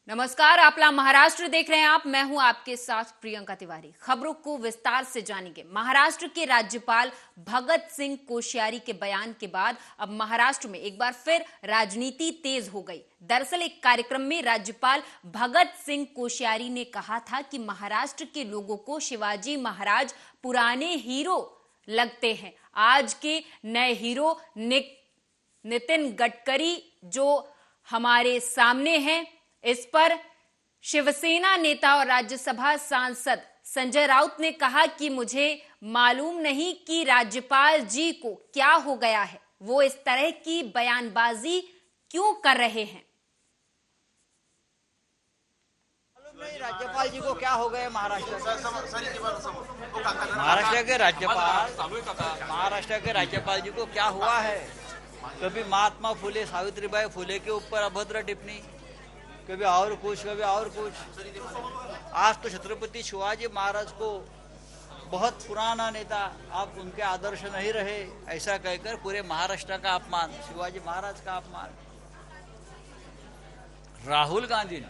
नमस्कार, आपला महाराष्ट्र देख रहे हैं आप। मैं हूं आपके साथ प्रियंका तिवारी। खबरों को विस्तार से जानेंगे। महाराष्ट्र के राज्यपाल भगत सिंह कोश्यारी के बयान के बाद अब महाराष्ट्र में एक बार फिर राजनीति तेज हो गई। दरअसल एक कार्यक्रम में राज्यपाल भगत सिंह कोश्यारी ने कहा था कि महाराष्ट्र के लोगों को शिवाजी महाराज पुराने हीरो लगते हैं। आज के नए हीरो नितिन गडकरी जो हमारे सामने हैं। इस पर शिवसेना नेता और राज्यसभा सांसद संजय राउत ने कहा कि मुझे मालूम नहीं कि राज्यपाल जी को क्या हो गया है, वो इस तरह की बयानबाजी क्यों कर रहे हैं। मालूम नहीं राज्यपाल जी को क्या हो गया। महाराष्ट्र के राज्यपाल जी को क्या हुआ है। कभी महात्मा फुले सावित्रीबाई फुले के ऊपर अभद्र टिप्पणी, कभी और कुछ आज तो छत्रपति शिवाजी महाराज को बहुत पुराना नेता, आप उनके आदर्श नहीं रहे ऐसा कहकर पूरे महाराष्ट्र का अपमान, शिवाजी महाराज का अपमान। राहुल गांधी ने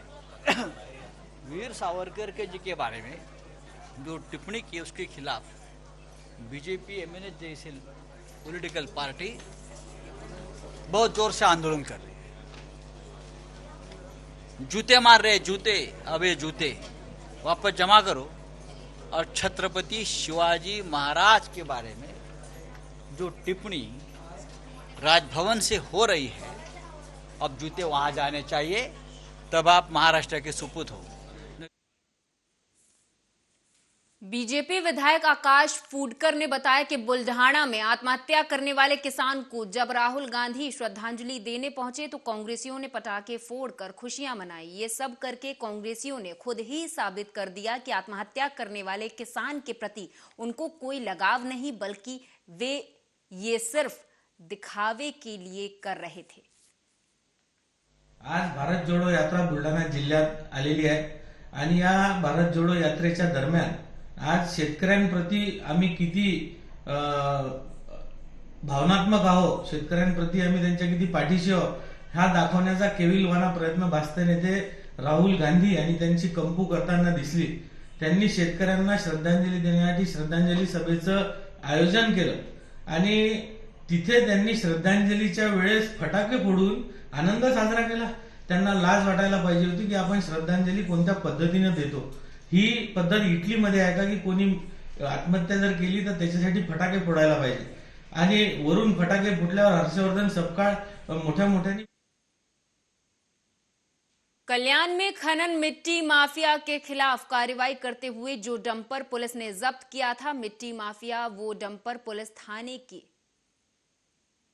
वीर सावरकर के जी के बारे में जो टिप्पणी की उसके खिलाफ बीजेपी एमएनएस जैसी पॉलिटिकल पार्टी बहुत जोर से आंदोलन कर रही है। जूते मार रहे, जूते, अब ये जूते वापस जमा करो। और छत्रपति शिवाजी महाराज के बारे में जो टिप्पणी राजभवन से हो रही है, अब जूते वहां जाने चाहिए, तब आप महाराष्ट्र के सुपुत्र हो। बीजेपी विधायक आकाश फूडकर ने बताया कि बुल्ढाणा में आत्महत्या करने वाले किसान को जब राहुल गांधी श्रद्धांजलि देने पहुंचे तो कांग्रेसियों ने पटाखे फोड़कर खुशियां मनाई। ये सब करके कांग्रेसियों ने खुद ही साबित कर दिया कि आत्महत्या करने वाले किसान के प्रति उनको कोई लगाव नहीं, बल्कि वे ये सिर्फ दिखावे के लिए कर रहे थे। आज भारत जोडो यात्रा बुलढाणा जिल्ह्यात आलेली आहे आणि या भारत जोडो यात्रेच्या दरम्यान आज शेतकऱ्यांप्रती आम्ही किती भावनात्मक आहोत, शेतकऱ्यांप्रती आम्ही त्यांच्या किती पाठीशी आहोत, हा दाखवण्याचा केविलवाणा प्रयत्न भाजपा नेते राहुल गांधी आणि त्यांची कंपू करताना दिसली। त्यांनी शेतकऱ्यांना श्रद्धांजली देण्यासाठी श्रद्धांजली सभेचं आयोजन केलं आणि तिथे त्यांनी श्रद्धांजलीच्या वेळेस फटाके फोडून आनंद साजरा केला। त्यांना लाज वाटायला पाहिजे होती की आपण श्रद्धांजली कोणत्या पद्धतीने देतो। ही पद्धत इटलीमध्ये आहे का की कोणी आत्महत्या जर केली तर त्याच्यासाठी फटाके फोडायला पाहिजे आणि वरून फटाके फुटल्यावर हर्षवर्धन सपकाळ मोठ्या मोठ्याने। कल्याण में खनन मिट्टी माफिया के खिलाफ कार्रवाई करते हुए जो डंपर पुलिस ने जब्त किया था, मिट्टी माफिया वो डंपर पुलिस थाने की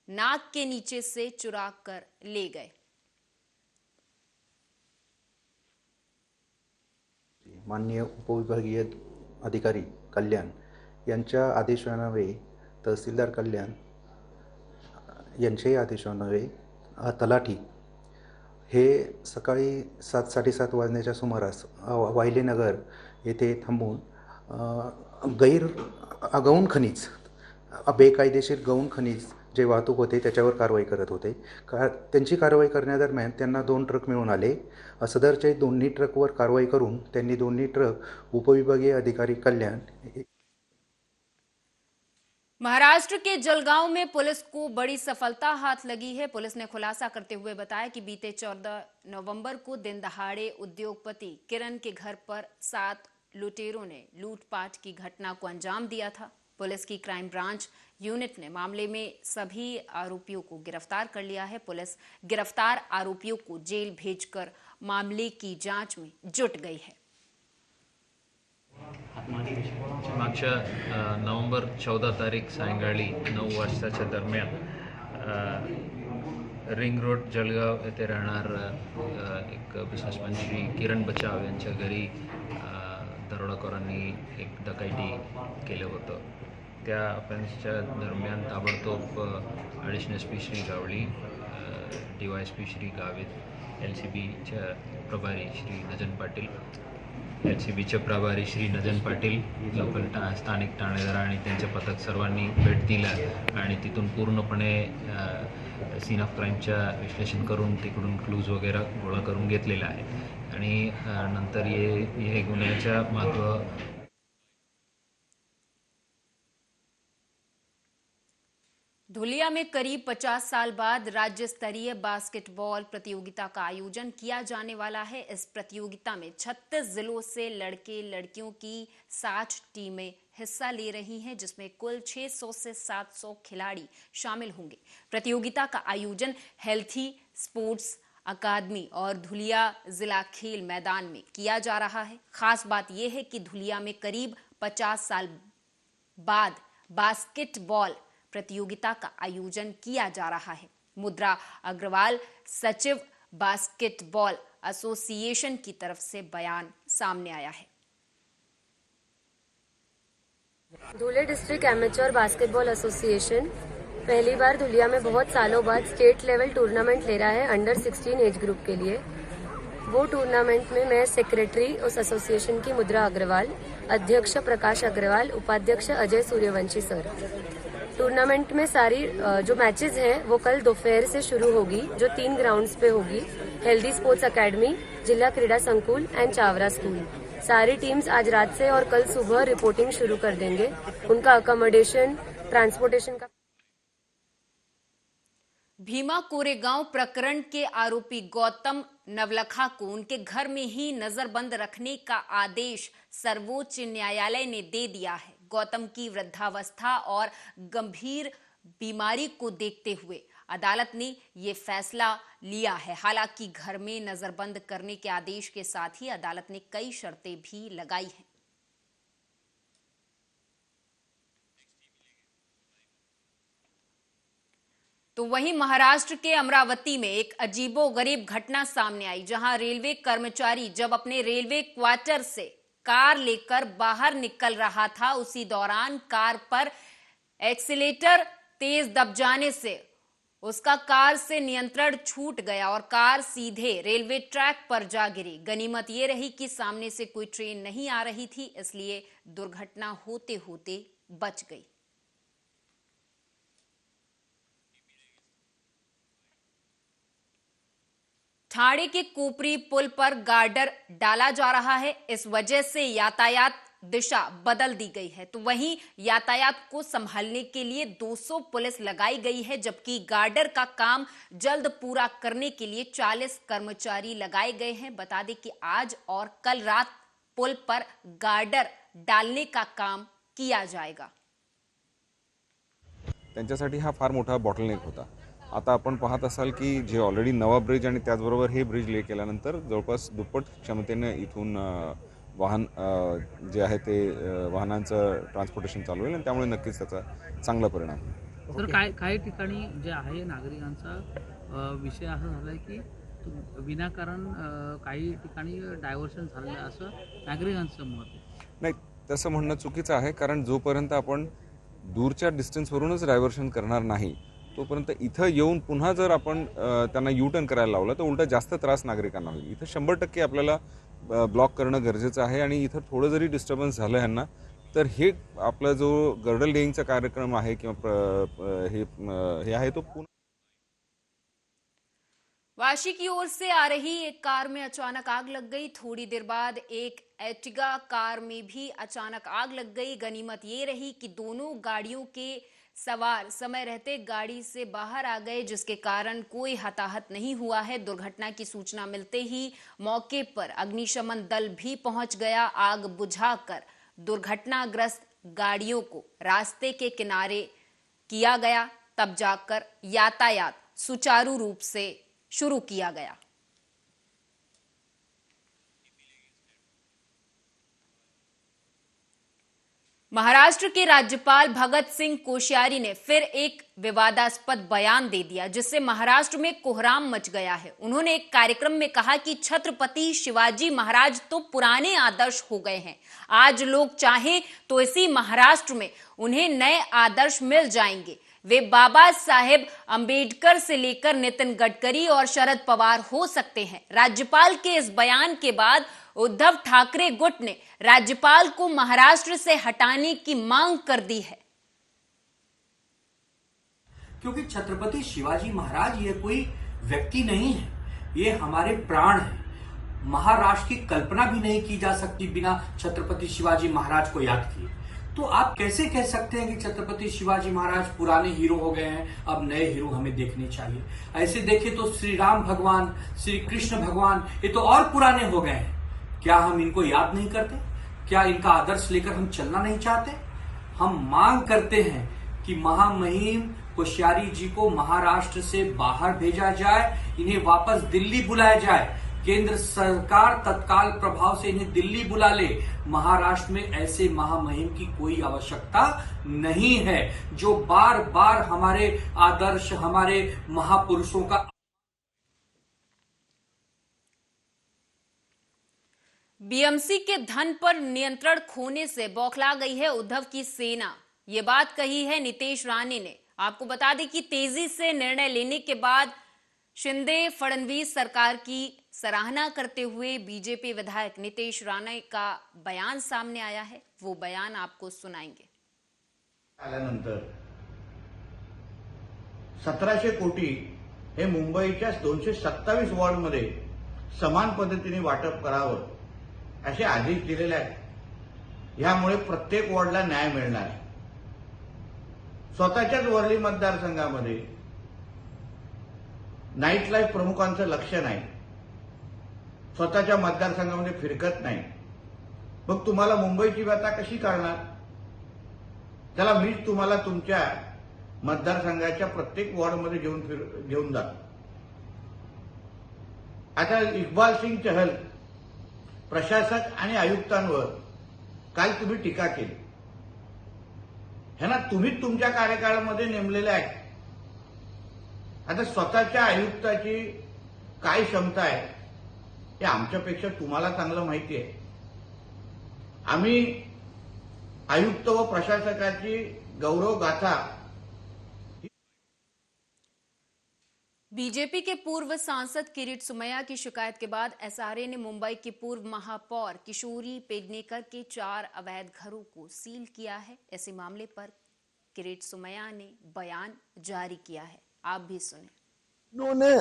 नाक के नीचे से चुरा कर ले गए। माननीय उपविभागीय अधिकारी कल्याण यांच्या आदेशान्वये तहसीलदार कल्याण यांच्याही आदेशान्वये तलाठी हे सकाळी 7:30 वाजण्याच्या सुमारास वायलेनगर येथे थांबून गौण खनिज, बेकायदेशीर गौण खनिज जे वाहतूक होते त्याच्यावर कारवाई करत होते। त्यांची कारवाई करण्यादरम्यान त्यांना 2 ट्रक मिळून आले। सदरचे दोन्ही ट्रकवर कारवाई करून त्यांनी दोन्ही ट्रक उपविभागीय अधिकारी कल्याण। महाराष्ट्र के जलगांव में पुलिस को बड़ी सफलता हाथ लगी है। पुलिस ने खुलासा करते हुए बताया कि बीते 14 नवंबर को दिन दहाड़े उद्योगपति किरण के घर पर 7 लुटेरों ने लूटपाट की घटना को अंजाम दिया था। पुलिस की क्राइम ब्रांच यूनिट ने मामले में सभी आरोपियों को गिरफ्तार कर लिया है। पुलिस गिरफ्तार आरोपियों को जेल भेजकर मामले की जांच में जुट गई है। मागच्या नोव्हेंबर 14 तारीख सायंकाळी 9 वाजताच्या दरम्यान रिंग रोड जळगाव येथे राहणार एक बिझनेसमॅन श्री किरण बचाव यांच्या घरी दरोडेखोरांनी एक डकैती केलं होतं। त्या ऑफेन्सच्या दरम्यान ताबडतोब additional S P Shri Gawali, DYSP Shri Gavit, LCBच्या प्रभारी श्री नजन पाटील, LCBचे प्रभारी श्री नजन पाटील, लोकल स्थानिक ठाणेदार आणि त्यांचे पथक सर्वांनी भेट दिला आणि तिथून पूर्णपणे सीन ऑफ क्राईमच्या विश्लेषण करून तिकडून क्लूज वगैरे गोळा करून घेतलेला आहे आणि नंतर हे गुन्ह्याच्या मागं धुलिया में करीब 50 साल बाद राज्य स्तरीय बास्केटबॉल प्रतियोगिता का आयोजन किया जाने वाला है। इस प्रतियोगिता में 36 जिलों से लड़के लड़कियों की 60 टीमें हिस्सा ले रही हैं, जिसमें कुल 600 से 700 खिलाड़ी शामिल होंगे। प्रतियोगिता का आयोजन हेल्थी स्पोर्ट्स अकादमी और धुलिया जिला खेल मैदान में किया जा रहा है। खास बात यह है कि धुलिया में करीब 50 साल बाद बास्केटबॉल प्रतियोगिता का आयोजन किया जा रहा है। मुद्रा अग्रवाल, सचिव बास्केटबॉल एसोसिएशन की तरफ से बयान सामने आया है। धुले डिस्ट्रिक्ट एमेच्योर बास्केटबॉल एसोसिएशन पहली बार धुलिया में बहुत सालों बाद स्टेट लेवल टूर्नामेंट ले रहा है अंडर 16 एज ग्रुप के लिए। वो टूर्नामेंट में मैं सेक्रेटरी उस एसोसिएशन की मुद्रा अग्रवाल, अध्यक्ष प्रकाश अग्रवाल, उपाध्यक्ष अजय सूर्यवंशी सर। टूर्नामेंट में सारी जो मैचेस हैं वो कल दोपहर से शुरू होगी, जो 3 ग्राउंड्स पे होगी। हेल्दी स्पोर्ट्स अकेडमी, जिला क्रीड़ा संकुल एंड चावरा स्कूल। सारी टीम्स आज रात से और कल सुबह रिपोर्टिंग शुरू कर देंगे। उनका अकोमोडेशन, ट्रांसपोर्टेशन का। भीमा कोरेगांव प्रकरण के आरोपी गौतम नवलखा को उनके घर में ही नजरबंद रखने का आदेश सर्वोच्च न्यायालय ने दे दिया है। गौतम की वृद्धावस्था और गंभीर बीमारी को देखते हुए अदालत ने ये फैसला लिया है। हालांकि घर में नजरबंद करने के आदेश के साथ ही अदालत ने कई शर्तें भी लगाई हैं। तो वहीं महाराष्ट्र के अमरावती में एक अजीबोगरीब घटना सामने आई, जहां रेलवे कर्मचारी जब अपने रेलवे क्वार्टर से कार लेकर बाहर निकल रहा था, उसी दौरान कार पर एक्सीलेटर तेज दब जाने से उसका कार से नियंत्रण छूट गया और कार सीधे रेलवे ट्रैक पर जा गिरी। गनीमत ये रही कि सामने से कोई ट्रेन नहीं आ रही थी, इसलिए दुर्घटना होते होते बच गई। ठाणे के कोपरी पुल पर गार्डर डाला जा रहा है। इस वजह से यातायात दिशा बदल दी गई है। तो वहीं यातायात को संभालने के लिए 200 पुलिस लगाई गई है, जबकि गार्डर का काम जल्द पूरा करने के लिए 40 कर्मचारी लगाए गए हैं। बता दें कि आज और कल रात पुल पर गार्डर डालने का काम किया जाएगा। त्यांच्यासाठी हा फार मोठा बॉटलनेक होता। आता आपण पाहत असाल की जे ऑलरेडी नवा ब्रिज आणि त्याचबरोबर हे ब्रिज ले केल्यानंतर जवळपास दुप्पट क्षमतेने इथून वाहन जे आहे ते वाहनांचं ट्रान्सपोर्टेशन चालू होईल आणि त्यामुळे नक्कीच त्याचा चांगला परिणाम होईल। सर काही ठिकाणी जे आहे नागरिकांचा विषय असा झालाय की विनाकारण काही ठिकाणी डायव्हर्शन झालेलं असं नागरिकांचं मत आहे। नाही, तसं म्हणणं चुकीचं आहे, कारण जोपर्यंत आपण दूरच्या डिस्टन्सवरूनच डायव्हर्शन करणार नाही तोपर्यंत इथं येऊन पुन्हा जर आपण त्यांना यू टर्न करायला लावलं तर उलटा जास्त त्रास नागरिकांना होईल। इथं 100% आपल्याला ब्लॉक करणं गरजेचं आहे आणि इथं थोडं जरी डिस्टर्बन्स झालं ह्यांना तर हे आपला जो गर्डर लेइंगचा कार्यक्रम आहे किंवा हे आहे तो पुन्हा। वाशी की ओर से आ रही एक कार में अचानक आग लग गई। थोड़ी देर बाद एक एर्टिगा कार में भी अचानक आग लग गई। गनीमत ये रही कि दोनों गाड़ियों के सवार समय रहते गाड़ी से बाहर आ गए, जिसके कारण कोई हताहत नहीं हुआ है। दुर्घटना की सूचना मिलते ही मौके पर अग्निशमन दल भी पहुंच गया। आग बुझाकर दुर्घटनाग्रस्त गाड़ियों को रास्ते के किनारे किया गया, तब जाकर यातायात सुचारू रूप से शुरू किया गया। महाराष्ट्र के राज्यपाल भगत सिंह कोश्यारी ने फिर एक विवादास्पद बयान दे दिया, जिससे महाराष्ट्र में कोहराम मच गया है। उन्होंने एक कार्यक्रम में कहा कि छत्रपति शिवाजी महाराज तो पुराने आदर्श हो गए हैं, आज लोग चाहें तो इसी महाराष्ट्र में उन्हें नए आदर्श मिल जाएंगे। वे बाबा साहेब अंबेडकर से लेकर नितिन गडकरी और शरद पवार हो सकते हैं। राज्यपाल के इस बयान के बाद उद्धव ठाकरे गुट ने राज्यपाल को महाराष्ट्र से हटाने की मांग कर दी है। क्योंकि छत्रपति शिवाजी महाराज ये कोई व्यक्ति नहीं है, ये हमारे प्राण हैं। महाराष्ट्र की कल्पना भी नहीं की जा सकती बिना छत्रपति शिवाजी महाराज को याद किए। तो आप कैसे कह सकते हैं कि छत्रपति शिवाजी महाराज पुराने हीरो हो गए हैं, अब नए हीरो हमें देखने चाहिए? ऐसे देखें तो श्री राम भगवान, श्री कृष्ण भगवान, ये तो और पुराने हो गए हैं। क्या हम इनको याद नहीं करते? क्या इनका आदर्श लेकर हम चलना नहीं चाहते? हम मांग करते हैं कि महामहिम कोश्यारी जी को महाराष्ट्र से बाहर भेजा जाए, इन्हें वापस दिल्ली बुलाया जाए। केंद्र सरकार तत्काल प्रभाव से इन्हें दिल्ली बुला ले। महाराष्ट्र में ऐसे महामहिम की कोई आवश्यकता नहीं है जो बार बार हमारे आदर्श, हमारे महापुरुषों का। बीएमसी के धन पर नियंत्रण खोने से बौखला गई है उद्धव की सेना, ये बात कही है नीतीश राणे ने। आपको बता दें कि तेजी से निर्णय लेने के बाद शिंदे फडणवीस सरकार की सराहना करते हुए बीजेपी विधायक नीतीश राणे का बयान सामने आया है। वो बयान आपको सुनाएंगे। आल्यानंतर 1700 कोटी हे मुंबईच्या 227 वॉर्डमध्ये समान पद्धतीने वाटप करावं असे आदेश दिलेले आहेत। यामुळे प्रत्येक वॉर्डला न्याय मिळणार आहे। स्वतःच्याच वरळी मतदारसंघामध्ये नाईट लाईफ प्रमुखांचं लक्ष नाही, स्वतःच्या मतदारसंघामध्ये फिरकत नाही, मग तुम्हाला मुंबईची व्यथा कशी कळणार? त्याला मीच तुम्हाला तुमच्या मतदारसंघाच्या प्रत्येक वॉर्डमध्ये घेऊन जातो। आता इक्बाल सिंग चहल प्रशासक आणि आयुक्तांवर काल तुम्ही टीका केली, ह्यांना तुम्हीच तुमच्या कार्यकाळामध्ये नेमलेले आहेत। आता स्वतःच्या आयुक्ताची काय क्षमता आहे हे आमच्यापेक्षा तुम्हाला चांगलं माहिती आहे। आम्ही आयुक्त व प्रशासकाची गौरव गाथा। बीजेपी के पूर्व सांसद किरीट सोमैया की शिकायत के बाद एसआरए ने मुंबई की पूर्व महापौर किशोरी पेडनेकर के 4 अवैध घरों को सील किया है। ऐसे मामले पर किरीट सोमैया ने बयान जारी किया है, आप भी सुने। उन्होंने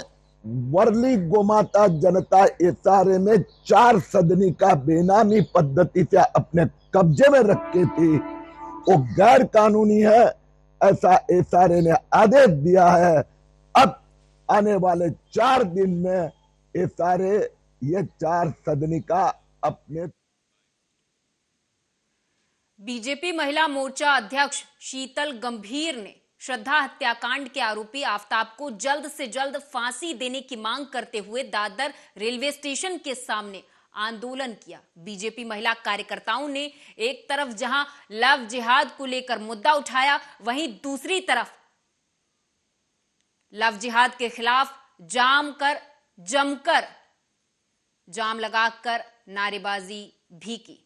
वर्ली गोमाता जनता एसआरए में 4 सदनी का बेनामी पद्धति से अपने कब्जे में रखे थी, वो गैर कानूनी है, ऐसा एसआरए ने आदेश दिया है। अब आने वाले 4 दिन में एसआरए ये 4 सदनी का अपने। बीजेपी महिला मोर्चा अध्यक्ष शीतल गंभीर ने श्रद्धा हत्याकांड के आरोपी आफताब को जल्द से जल्द फांसी देने की मांग करते हुए दादर रेलवे स्टेशन के सामने आंदोलन किया। बीजेपी महिला कार्यकर्ताओं ने एक तरफ जहां लव जिहाद को लेकर मुद्दा उठाया, वहीं दूसरी तरफ लव जिहाद के खिलाफ जमकर जाम लगाकर नारेबाजी भी की।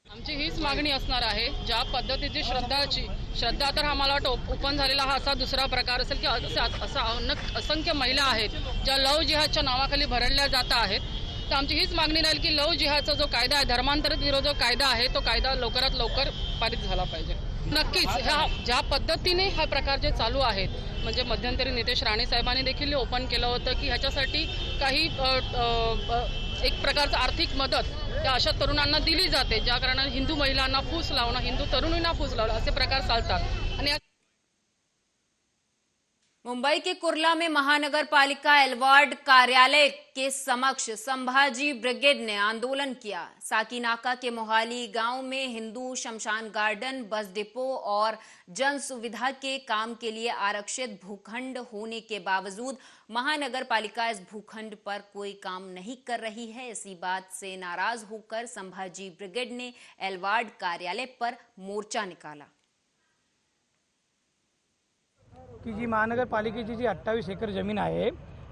आमची हीच मागणी असणार आहे, ज्या पद्धतीची श्रद्धा तर आम्हाला ओपन झालेला हा असा दुसरा प्रकार असेल की असा असंख्य महिला आहेत ज्या लव जिहादच्या नावाखाली भरडल्या जात आहेत। तर आमची हीच मागणी राहील की लव जिहादचा जो कायदा आहे, धर्मांतरित विरोधी कायदा आहे, तो कायदा लवकरात लवकर पारित झाला पाहिजे। नक्कीच ज्या पद्धतीने हा प्रकार जे चालू आहेत, म्हणजे मध्यंतरी नितेश राणे साहेबांनी देखील ओपन केलं होतं की ह्याच्यासाठी काही एक प्रकारचं आर्थिक मदत त्या अशा तरुणांना दिली जाते, ज्या कारणाने हिंदू महिलांना फूस लावणं, हिंदू तरुणींना फूस लावणं असे प्रकार चालतात। आणि मुंबई के कुर्ला में महानगर पालिका एलवार्ड कार्यालय के समक्ष संभाजी ब्रिगेड ने आंदोलन किया। साकीनाका के मोहाली गांव में हिंदू शमशान गार्डन, बस डिपो और जन सुविधा के काम के लिए आरक्षित भूखंड होने के बावजूद महानगर पालिका इस भूखंड पर कोई काम नहीं कर रही है। इसी बात से नाराज होकर संभाजी ब्रिगेड ने एलवार्ड कार्यालय पर मोर्चा निकाला। की जी महानगरपालिकेची जी 28 एकर जमीन आहे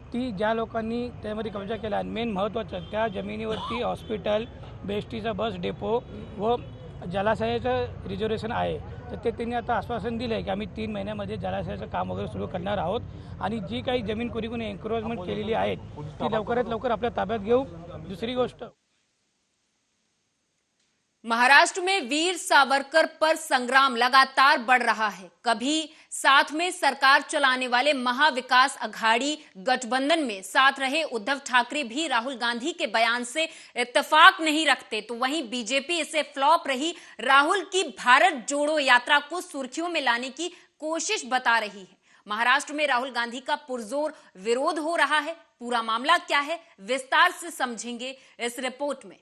ती ज्या लोकांनी त्यामध्ये कब्जा केला आहे, मेन महत्त्वाचं त्या जमिनीवरती हॉस्पिटल, बेस्टीचा बस डेपो व जलाशयाचं रिझर्वेशन आहे। तर ते त्यांनी आता आश्वासन दिलं आहे की आम्ही 3 महिन्यामध्ये जलाशयाचं काम वगैरे सुरू करणार आहोत आणि जी काही जमीन कोणी एन्क्रोचमेंट केलेली आहे ती लवकरात लवकर आपल्या ताब्यात घेऊ। दुसरी गोष्ट, महाराष्ट्र में वीर सावरकर पर संग्राम लगातार बढ़ रहा है। कभी साथ में सरकार चलाने वाले महाविकास अघाड़ी गठबंधन में साथ रहे उद्धव ठाकरे भी राहुल गांधी के बयान से इत्तेफाक नहीं रखते, तो वहीं बीजेपी इसे फ्लॉप रही राहुल की भारत जोड़ो यात्रा को सुर्खियों में लाने की कोशिश बता रही है। महाराष्ट्र में राहुल गांधी का पुरजोर विरोध हो रहा है। पूरा मामला क्या है, विस्तार से समझेंगे इस रिपोर्ट में।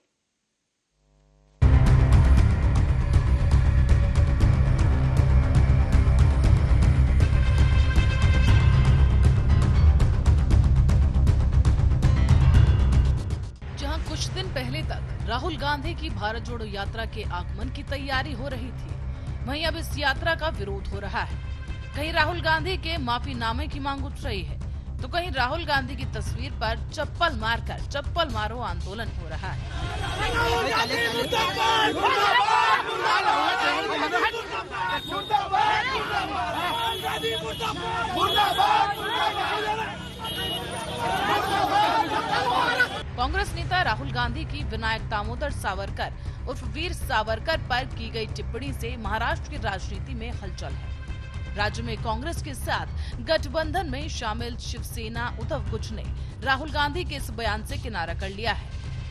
कुछ दिन पहले तक राहुल गांधी की भारत जोड़ो यात्रा के आगमन की तैयारी हो रही थी, वहीं अब इस यात्रा का विरोध हो रहा है। कहीं राहुल गांधी के माफीनामे की मांग उठ रही है, तो कहीं राहुल गांधी की तस्वीर पर चप्पल मारकर चप्पल मारो आंदोलन हो रहा है। कांग्रेस नेता राहुल गांधी की विनायक दामोदर सावरकर उर्फ वीर सावरकर पर की गई टिप्पणी से महाराष्ट्र की राजनीति में हलचल है। राज्य में कांग्रेस के साथ गठबंधन में शामिल शिवसेना उद्धव गुट ने राहुल गांधी के इस बयान से किनारा कर लिया है।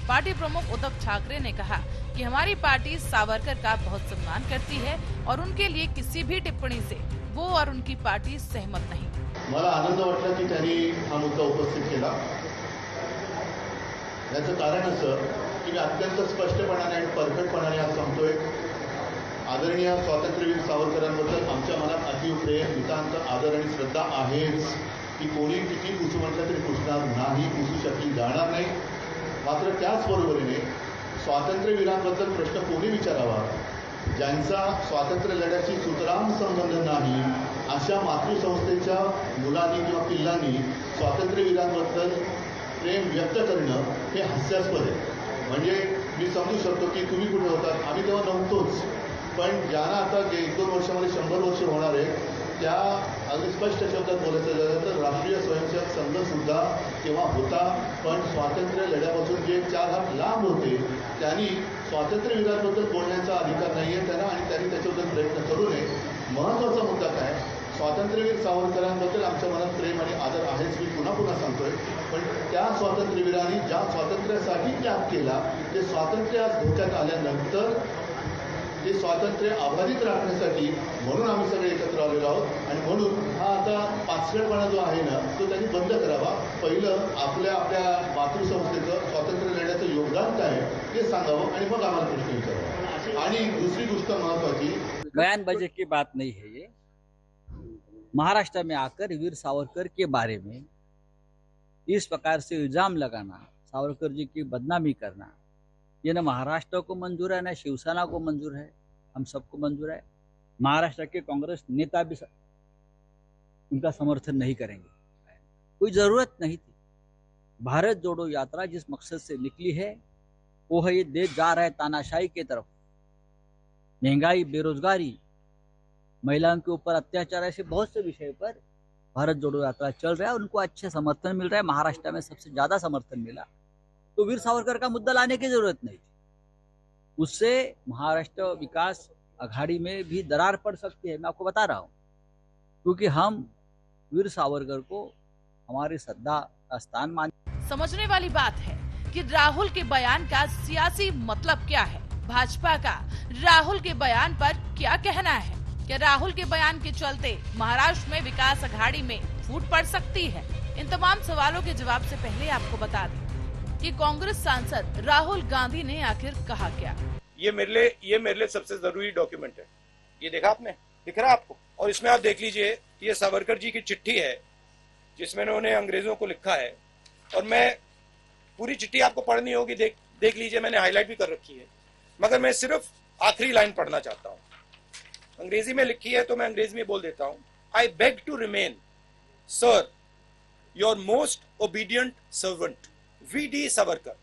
पार्टी प्रमुख उद्धव ठाकरे ने कहा कि हमारी पार्टी सावरकर का बहुत सम्मान करती है और उनके लिए किसी भी टिप्पणी से वो और उनकी पार्टी सहमत नहीं। मला आनंद वाटला की त्यांनी हा मुद्दा उपस्थित केला। याचं कारण असं की मी अत्यंत स्पष्टपणाने आणि परफेक्टपणाने आज सांगतोय, आदरणीय स्वातंत्र्यवीर सावरकरांबद्दल आमच्या मनात अतीव प्रेम, नितांत आदर आणि श्रद्धा आहेच। की कोणी किती पुसू म्हटलं तरी पुसणार नाही, पुसू शकली जाणार नाही। मात्र त्याचबरोबरीने स्वातंत्र्यवीरांबद्दल प्रश्न कोणी विचारावा, ज्यांचा स्वातंत्र्य लढ्याशी सुतराम संबंध नाही, अशा मातृसंस्थेच्या मुलांनी किंवा पिल्लांनी स्वातंत्र्यवीरांबद्दल प्रेम व्यक्त करणं हे हास्यास्पद आहे। म्हणजे मी समजू शकतो की तुम्ही कुठे होतात, आम्ही तेव्हा नव्हतोच, पण ज्यांना आता 1-2 वर्षामध्ये 100 वर्ष होणार आहे, त्या अगदी स्पष्ट शब्दात बोलायचं झालं तर राष्ट्रीय स्वयंसेवक संघ सुद्धा तेव्हा होता, पण स्वातंत्र्य लढ्यापासून जे 4 हात लांब होते त्यांनी स्वातंत्र्यवीरांबद्दल बोलण्याचा अधिकार नाही आहे त्यांना, आणि त्यांनी त्याच्याबद्दल प्रयत्न करू नये। महत्त्वाचा मुद्दा काय, स्वातंत्र्यवीर सावरकरांबद्दल आमच्या मनात प्रेम आणि आदर आहेच, मी पुन्हा पुन्हा सांगतोय, पण त्या स्वातंत्र्यवीरांनी ज्या स्वातंत्र्यासाठी त्याग केला ते स्वातंत्र्य आज धोक्यात आल्यानंतर ते स्वातंत्र्य अबाधित राखण्यासाठी म्हणून आम्ही सगळे एकत्र आलेलो आहोत। आणि म्हणून हा आता पाचगडपणा जो आहे ना तो त्यांनी बंद करावा। पहिलं आपल्या मातृसंस्थेचं स्वातंत्र्य लढ्याचं योगदान काय आहे ते सांगावं आणि मग आम्हाला प्रश्न विचारावा। आणि दुसरी गोष्ट महत्त्वाची, बयानबाजी की बात नहीं है ये। महाराष्ट्र में आकर वीर सावरकर के बारे में इस प्रकार से इल्जाम लगाना, सावरकर जी की बदनामी करना, ये न महाराष्ट्र को मंजूर है, न शिवसेना को मंजूर है, हम सबको मंजूर है। महाराष्ट्र के कांग्रेस नेता भी उनका समर्थन नहीं करेंगे, कोई जरूरत नहीं थी। भारत जोड़ो यात्रा जिस मकसद से निकली है वो है ये देश जा रहा है तानाशाही की तरफ, महंगाई, बेरोजगारी, महिलाओं के ऊपर अत्याचार, ऐसे बहुत से विषय पर भारत जोड़ो यात्रा चल रहा है। उनको अच्छे समर्थन मिल रहा है, महाराष्ट्र में सबसे ज्यादा समर्थन मिला, तो वीर सावरकर का मुद्दा लाने की जरूरत नहीं थी। उससे महाराष्ट्र विकास अघाड़ी में भी दरार पड़ सकती है, मैं आपको बता रहा हूँ, क्योंकि हम वीर सावरकर को हमारी श्रद्धा का स्थान मानते। समझने वाली बात है कि राहुल के बयान का सियासी मतलब क्या है, भाजपा का राहुल के बयान पर क्या कहना है। क्या राहुल के बयान के चलते महाराष्ट्र में विकास अघाड़ी में फूट पड़ सकती है? इन तमाम सवालों के जवाब से पहले आपको बता दें कि कांग्रेस सांसद राहुल गांधी ने आखिर कहा क्या। ये मेरे लिए सबसे जरूरी डॉक्यूमेंट है। ये देखा आपने, दिख रहा आपको, और इसमें आप देख लीजिए ये सावरकर जी की चिट्ठी है जिसमें उन्होंने अंग्रेजों को लिखा है, और मैं पूरी चिट्ठी आपको पढ़नी होगी, देख लीजिए, मैंने हाईलाइट भी कर रखी है, मगर मैं सिर्फ आखिरी लाइन पढ़ना चाहता हूँ। अंग्रेजी में लिखी है तो मैं अंग्रेजी में बोल देता हूँ। I beg to remain sir your most obedient servant V D. Savarkar.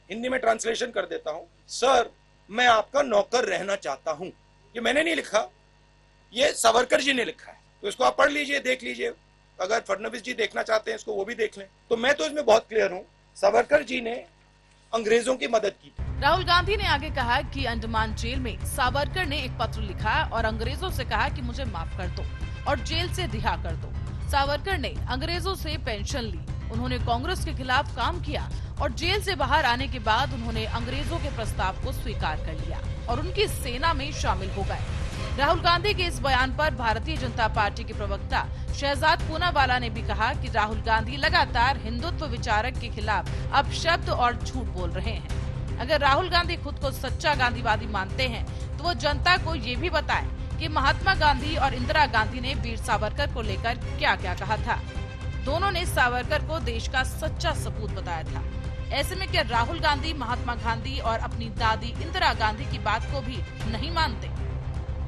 Hindi में ट्रांसलेशन कर देता हूँ, सर मैं आपका नौकर रहना चाहता हूँ। ये मैंने नहीं लिखा, ये सावरकर जी ने लिखा है, तो इसको आप पढ़ लीजिए, देख लीजिए। अगर फडणवीस जी देखना चाहते हैं इसको वो भी देख लें। तो मैं तो इसमें बहुत क्लियर हूँ, सावरकर जी ने अंग्रेजों की मदद की थी। राहुल गांधी ने आगे कहा कि अंडमान जेल में सावरकर ने एक पत्र लिखा और अंग्रेजों से कहा कि मुझे माफ कर दो और जेल से रिहा कर दो। सावरकर ने अंग्रेजों से पेंशन ली, उन्होंने कांग्रेस के खिलाफ काम किया और जेल से बाहर आने के बाद उन्होंने अंग्रेजों के प्रस्ताव को स्वीकार कर लिया और उनकी सेना में शामिल हो गए। राहुल गांधी के इस बयान पर भारतीय जनता पार्टी के प्रवक्ता शहजाद पूनावाला ने भी कहा कि राहुल गांधी लगातार हिंदुत्व विचारक के खिलाफ अपशब्द और झूठ बोल रहे हैं। अगर राहुल गांधी खुद को सच्चा गांधीवादी मानते हैं तो वो जनता को ये भी बताएं कि महात्मा गांधी और इंदिरा गांधी ने वीर सावरकर को लेकर क्या क्या कहा था। दोनों ने सावरकर को देश का सच्चा सपूत बताया था। ऐसे में क्या राहुल गांधी महात्मा गांधी और अपनी दादी इंदिरा गांधी की बात को भी नहीं मानते?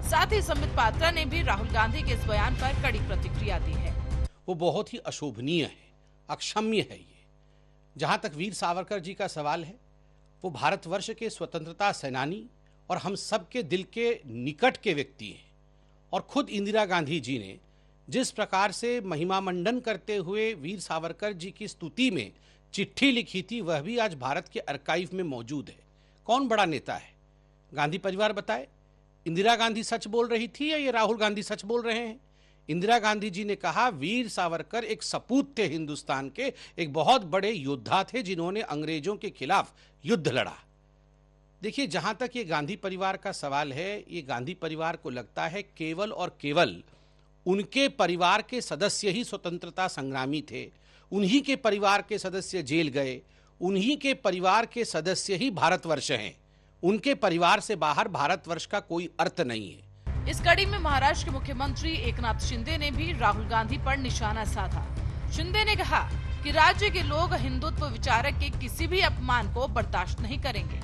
साथ ही संबित पात्रा ने भी राहुल गांधी के इस बयान पर कड़ी प्रतिक्रिया दी है। वो बहुत ही अशोभनीय है, अक्षम्य है। ये जहां तक वीर सावरकर जी का सवाल है, वो भारतवर्ष के स्वतंत्रता सेनानी और हम सबके दिल के निकट के व्यक्ति हैं। और खुद इंदिरा गांधी जी ने जिस प्रकार से महिमा मंडन करते हुए वीर सावरकर जी की स्तुति में चिट्ठी लिखी थी, वह भी आज भारत के आर्काइव में मौजूद है। कौन बड़ा नेता है? गांधी परिवार बताए, इंदिरा गांधी सच बोल रही थी या ये राहुल गांधी सच बोल रहे हैं? इंदिरा गांधी जी ने कहा वीर सावरकर एक सपूत थे हिंदुस्तान के, एक बहुत बड़े योद्धा थे जिन्होंने अंग्रेजों के खिलाफ युद्ध लड़ा। देखिए, जहां तक ये गांधी परिवार का सवाल है, ये गांधी परिवार को लगता है केवल और केवल उनके परिवार के सदस्य ही स्वतंत्रता संग्रामी थे, उन्हीं के परिवार के सदस्य जेल गए, उन्हीं के परिवार के सदस्य ही भारतवर्ष हैं। उनके परिवार से बाहर भारतवर्ष का कोई अर्थ नहीं है। इस कड़ी में महाराष्ट्र के मुख्यमंत्री एकनाथ शिंदे ने भी राहुल गांधी पर निशाना साधा। शिंदे ने कहा कि राज्य के लोग हिंदुत्व विचारक के किसी भी अपमान को बर्दाश्त नहीं करेंगे।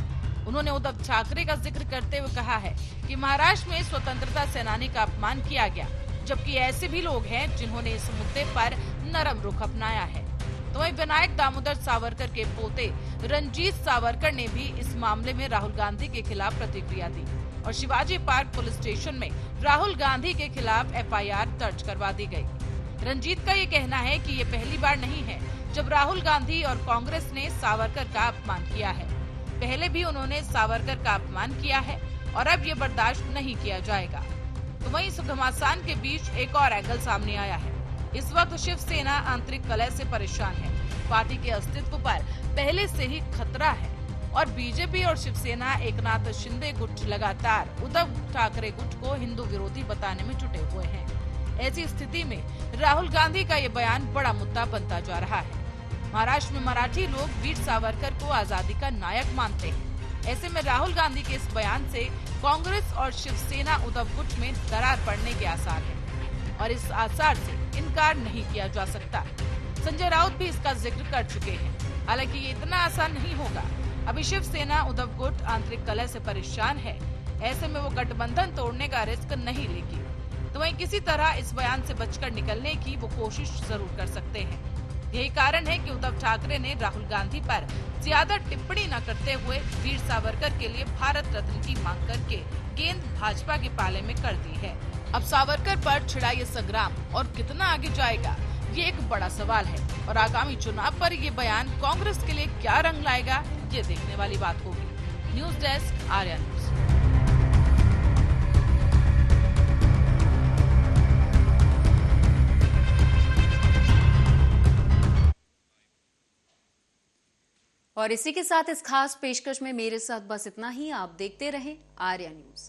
उन्होंने उद्धव ठाकरे का जिक्र करते हुए कहा है कि महाराष्ट्र में स्वतंत्रता सेनानी का अपमान किया गया, जबकि ऐसे भी लोग हैं जिन्होंने इस मुद्दे पर नरम रुख अपनाया है। तो वहीं विनायक दामोदर सावरकर के पोते रंजीत सावरकर ने भी इस मामले में राहुल गांधी के खिलाफ प्रतिक्रिया दी और शिवाजी पार्क पुलिस स्टेशन में राहुल गांधी के खिलाफ FIR दर्ज करवा दी गई। रंजीत का ये कहना है कि ये पहली बार नहीं है जब राहुल गांधी और कांग्रेस ने सावरकर का अपमान किया है। पहले भी उन्होंने सावरकर का अपमान किया है और अब ये बर्दाश्त नहीं किया जाएगा। तो वहीं इस घमासान के बीच एक और एंगल सामने आया है। इस वक्त शिवसेना आंतरिक कलह से परेशान है। पार्टी के अस्तित्व पर पहले से ही खतरा है और बीजेपी और शिवसेना एकनाथ शिंदे गुट लगातार उद्धव ठाकरे गुट को हिंदू विरोधी बताने में जुटे हुए हैं। ऐसी स्थिति में राहुल गांधी का ये बयान बड़ा मुद्दा बनता जा रहा है। महाराष्ट्र में मराठी लोग वीर सावरकर को आजादी का नायक मानते हैं। ऐसे में राहुल गांधी के इस बयान से कांग्रेस और शिवसेना उद्धव गुट में दरार पड़ने के आसार हैं और इस आसार से इनकार नहीं किया जा सकता। संजय राउत भी इसका जिक्र कर चुके हैं। हालांकि ये इतना आसान नहीं होगा। अभी शिवसेना उद्धव गुट आंतरिक कलह से परेशान है। ऐसे में वो गठबंधन तोड़ने का रिस्क नहीं लेगी। तो वहीं किसी तरह इस बयान से बचकर निकलने की वो कोशिश जरूर कर सकते हैं। यही कारण है कि उद्धव ठाकरे ने राहुल गांधी पर ज्यादा टिप्पणी न करते हुए वीर सावरकर के लिए भारत रत्न की मांग करके गेंद भाजपा के पाले में कर दी है। अब सावरकर पर छिड़ा ये संग्राम और कितना आगे जाएगा, ये एक बड़ा सवाल है और आगामी चुनाव पर ये बयान कांग्रेस के लिए क्या रंग लाएगा, ये देखने वाली बात होगी। News desk, Arya news. और इसी के साथ इस खास पेशकश में मेरे साथ बस इतना ही। आप देखते रहें आर्या न्यूज।